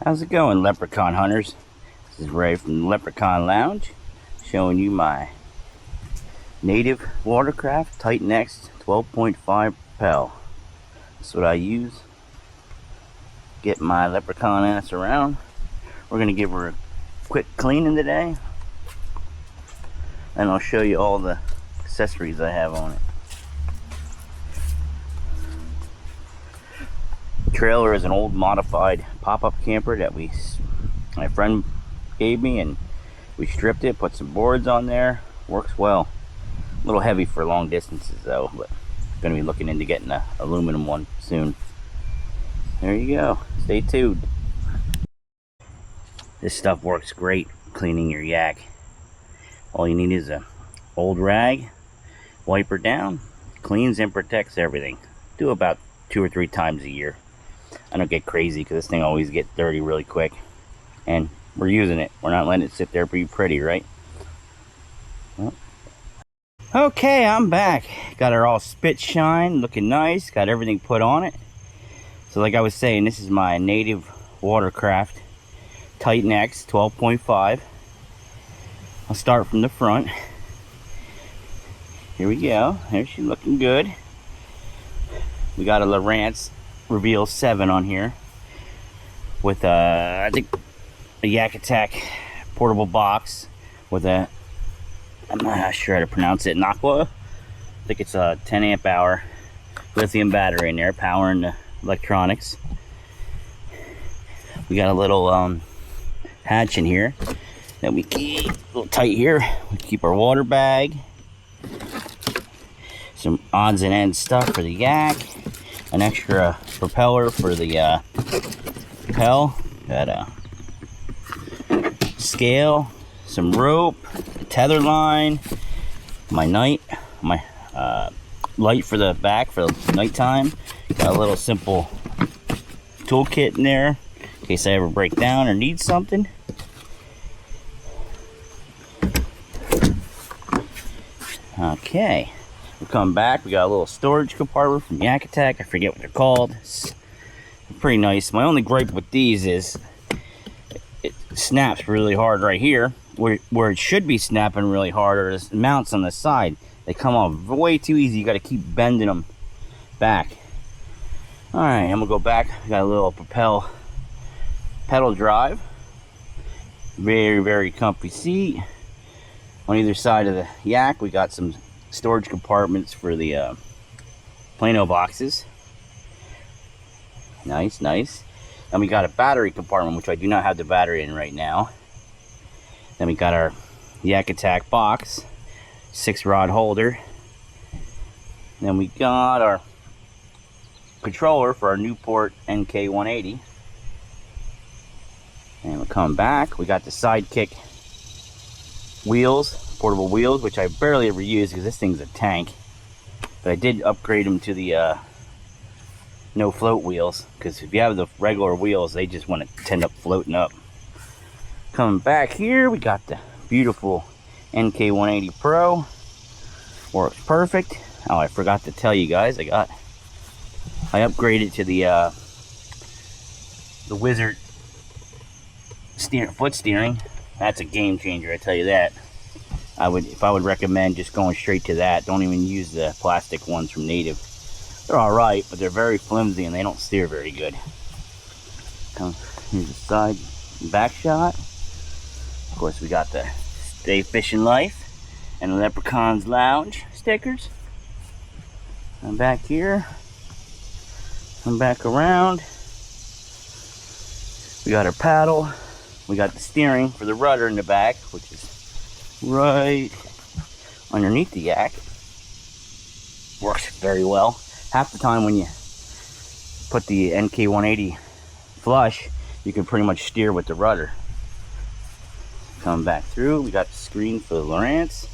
How's it going, Leprechaun hunters? This is Ray from the Leprechaun Lounge, showing you my Native Watercraft Titan X 12.5 Propel. That's what I use. Get my Leprechaun ass around. We're gonna give her a quick cleaning today, and I'll show you all the accessories I have on it. Trailer is an old modified pop-up camper that my friend gave me, and we stripped it, put some boards on there. Works well. A little heavy for long distances though, but I'm gonna be looking into getting an aluminum one soon. There you go. Stay tuned. This stuff works great cleaning your yak. All you need is a old rag, wipe her down, cleans and protects everything. Do about 2 or 3 times a year. I don't get crazy because this thing always gets dirty really quick, and we're using it. We're not letting it sit there be pretty, right? Well. Okay, I'm back. Got her all spit shine, looking nice. Got everything put on it. So like I was saying, this is my Native Watercraft Titan X 12.5. I'll start from the front. Here we go. There she's looking good. We got a Lowrance Reveal 7 on here with I think a Yak Attack portable box with I'm not sure how to pronounce it, Nakwa. I think it's a 10 amp hour lithium battery in there powering the electronics. We got a little hatch in here that we keep a little tight here. We keep our water bag, some odds and ends stuff for the yak, an extra propeller for the propel, got a scale, some rope, tether line, my light for the back for the nighttime. Got a little simple toolkit in there in case I ever break down or need something. Okay, we'll come back. We got a little storage compartment from Yak Attack. I forget what they're called. It's pretty nice. My only gripe with these is it snaps really hard right here where it should be snapping really hard, or the mounts on the side. They come off way too easy. You got to keep bending them back. All right, I'm gonna go back. Got a little Propel pedal drive. Very comfy seat. On either side of the yak, we got some storage compartments for the Plano boxes. Nice. And we got a battery compartment, which I do not have the battery in right now. Then we got our Yak Attack box, 6-rod holder. Then we got our controller for our Newport NK180. And we're coming back. We got the Sidekick wheels, portable wheels, which I barely ever use because this thing's a tank. But I did upgrade them to the no float wheels, because if you have the regular wheels, they just want to end up floating up. Coming back here, we got the beautiful NK180 Pro. Works perfect. Oh, I forgot to tell you guys, I upgraded to the Wizard foot steering. That's a game changer, I tell you that. If I would recommend just going straight to that. Don't even use the plastic ones from Native. They're all right, but they're very flimsy and they don't steer very good. Here's the side and back shot. Of course, we got the Stay Fishing Life and the Leprechaun's Lounge stickers. I'm back here. I'm back around. We got our paddle. We got the steering for the rudder in the back, which is right underneath the yak. Works very well. Half the time when you put the NK180 flush, you can pretty much steer with the rudder. Coming back through, we got the screen for the Lowrance.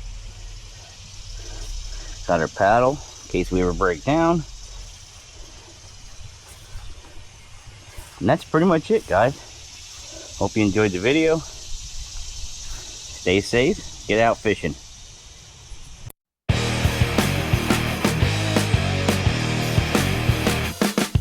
Got our paddle in case we ever break down. And that's pretty much it, guys. Hope you enjoyed the video. Stay safe, get out fishing.